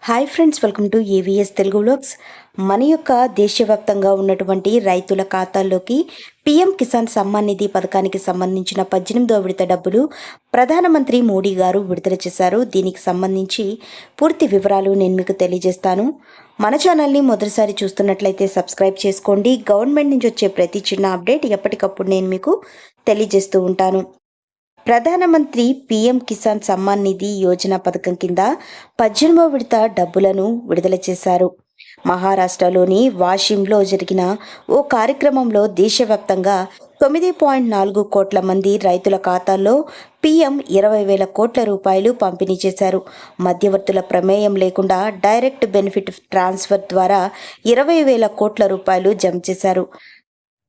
Hi friends, welcome to AVS Telugu vlogs. మన యొక్క దేశవ్యాప్తంగా ఉన్నటువంటి రైతుల ఖాతాల్లోకి పీఎం కిసాన్ సమ్మాన్ నిధి పథకానికి సంబంధించిన 18వ విడత డబ్బులు ప్రధానమంత్రి మోడీ గారు విడుదల చేశారు. దీనికి సంబంధించి పూర్తి వివరాలు నేను మీకు తెలియజేస్తాను. మన ఛానల్ని మొదటిసారి చూస్తున్నట్లయితే సబ్స్క్రైబ్ చేసుకోండి. గవర్నమెంట్ నుంచి వచ్చే ప్రతి చిన్న అప్డేట్ ఎప్పటికప్పుడు నేను మీకు తెలియజేస్తూ ఉంటాను. ప్రధానమంత్రి పీఎం కిసాన్ సమ్మాన్ నిధి యోజన పథకం కింద 18వ విడత డబ్బులను విడుదల చేశారు. మహారాష్ట్రలోని వాషింలో జరిగిన ఓ కార్యక్రమంలో దేశవ్యాప్తంగా 9.4 కోట్ల మంది రైతుల ఖాతాల్లో పీఎం 20,000 కోట్ల రూపాయలు పంపిణీ చేశారు. మధ్యవర్తుల ప్రమేయం లేకుండా డైరెక్ట్ బెనిఫిట్ ట్రాన్స్ఫర్ ద్వారా 20,000 కోట్ల రూపాయలు జమ చేశారు.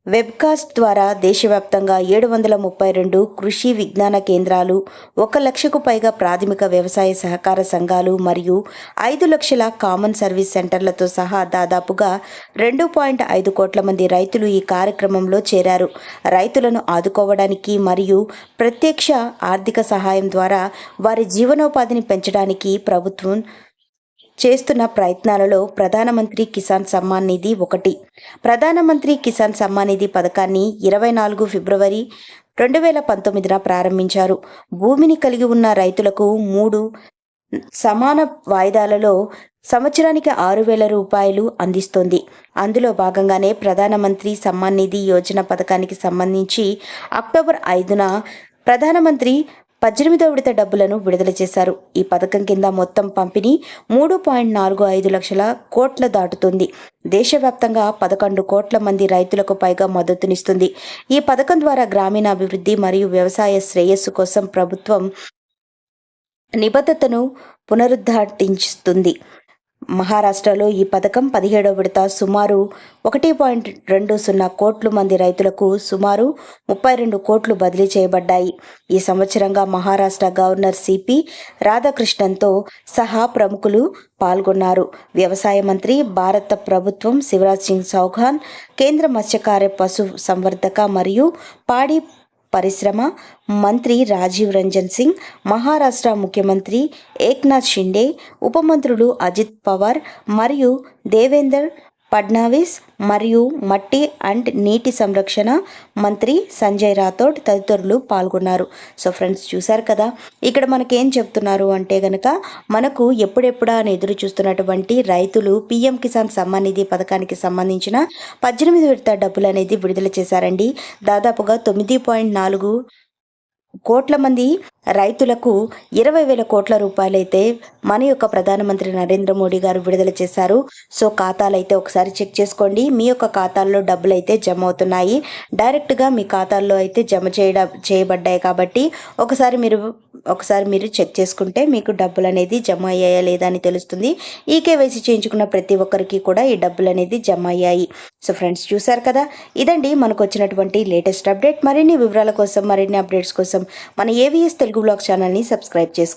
వెబ్కాస్ట్ ద్వారా దేశవ్యాప్తంగా 732 కృషి విజ్ఞాన కేంద్రాలు, 1 లక్షకు పైగా ప్రాథమిక వ్యవసాయ సహకార సంఘాలు మరియు 5 లక్షల కామన్ సర్వీస్ సెంటర్లతో సహా దాదాపుగా 2.5 కోట్ల మంది రైతులు ఈ కార్యక్రమంలో చేరారు. రైతులను ఆదుకోవడానికి మరియు ప్రత్యక్ష ఆర్థిక సహాయం ద్వారా వారి జీవనోపాధిని పెంచడానికి ప్రభుత్వం చేస్తున్న ప్రయత్నాలలో ప్రధానమంత్రి కిసాన్ సమ్మాన్ నిధి ఒకటి. ప్రధానమంత్రి కిసాన్ సమ్మాన్ నిధి పథకాన్ని 24 ఫిబ్రవరి 2019న ప్రారంభించారు. భూమిని కలిగి ఉన్న రైతులకు 3 సమాన వాయిదాలలో సంవత్సరానికి 6,000 రూపాయలు అందిస్తోంది. అందులో భాగంగానే ప్రధానమంత్రి సమ్మాన్ నిధి యోజన పథకానికి సంబంధించి అక్టోబర్ 5న ప్రధానమంత్రి 18వ విడత డబ్బులను విడుదల చేశారు. ఈ పథకం కింద మొత్తం పంపిణీ 3.45 లక్షల కోట్ల దాటుతుంది. దేశవ్యాప్తంగా 11 కోట్ల మంది రైతులకు పైగా మద్దతునిస్తుంది. ఈ పథకం ద్వారా గ్రామీణాభివృద్ధి మరియు వ్యవసాయ శ్రేయస్సు కోసం ప్రభుత్వం నిబద్ధతను పునరుద్ఘాటిస్తుంది. మహారాష్ట్రలో ఈ పథకం 17వ విడత సుమారు 1.20 కోట్ల మంది రైతులకు సుమారు 32 కోట్లు బదిలీ చేయబడ్డాయి. ఈ సంవత్సరంగా మహారాష్ట్ర గవర్నర్ సిపి రాధాకృష్ణన్తో సహా ప్రముఖులు పాల్గొన్నారు. వ్యవసాయ మంత్రి, భారత ప్రభుత్వం శివరాజ్ సింగ్ చౌహాన్, కేంద్ర మత్స్యకార పశు సంవర్ధక మరియు పాడి పరిశ్రమ మంత్రి రాజీవ్ రంజన్ సింగ్, మహారాష్ట్ర ముఖ్యమంత్రి ఏక్నాథ్ షిండే, ఉప మంత్రులు అజిత్ పవార్ మరియు దేవేందర్ ఫడ్నవీస్ మరియు మట్టి అండ్ నీటి సంరక్షణ మంత్రి సంజయ్ రాథోడ్ తదితరులు పాల్గొన్నారు. సో ఫ్రెండ్స్, చూశారు కదా, ఇక్కడ మనకేం చెప్తున్నారు అంటే గనక మనకు ఎప్పుడెప్పుడా అని ఎదురు చూస్తున్నటువంటి రైతులు పీఎం కిసాన్ సమ్మాన్ నిధి పథకానికి సంబంధించిన 18 విడత డబ్బులు అనేది విడుదల చేశారండి. దాదాపుగా 9.4 కోట్ల మంది రైతులకు 20,000 కోట్ల రూపాయలైతే మన యొక్క ప్రధానమంత్రి నరేంద్ర మోడీ గారు విడుదల చేశారు. సో ఖాతాలు అయితే ఒకసారి చెక్ చేసుకోండి. మీ యొక్క ఖాతాల్లో డబ్బులు అయితే జమ అవుతున్నాయి. డైరెక్ట్గా మీ ఖాతాల్లో అయితే జమ చేయబడ్డాయి కాబట్టి ఒకసారి మీరు చెక్ చేసుకుంటే మీకు డబ్బులు అనేది జమ అయ్యాయా లేదా అని తెలుస్తుంది. ఈ కేవైసీ చేయించుకున్న ప్రతి ఒక్కరికి కూడా ఈ డబ్బులు అనేది జమ అయ్యాయి. సో ఫ్రెండ్స్, చూశారు కదా, ఇదండి మనకు వచ్చినటువంటి లేటెస్ట్ అప్డేట్. మరిన్ని వివరాల కోసం, మరిన్ని అప్డేట్స్ కోసం మన ఏవిఎస్ తెలుగు వ్లాగ్స్ ఛానల్ని సబ్స్క్రైబ్ చేసుకోండి.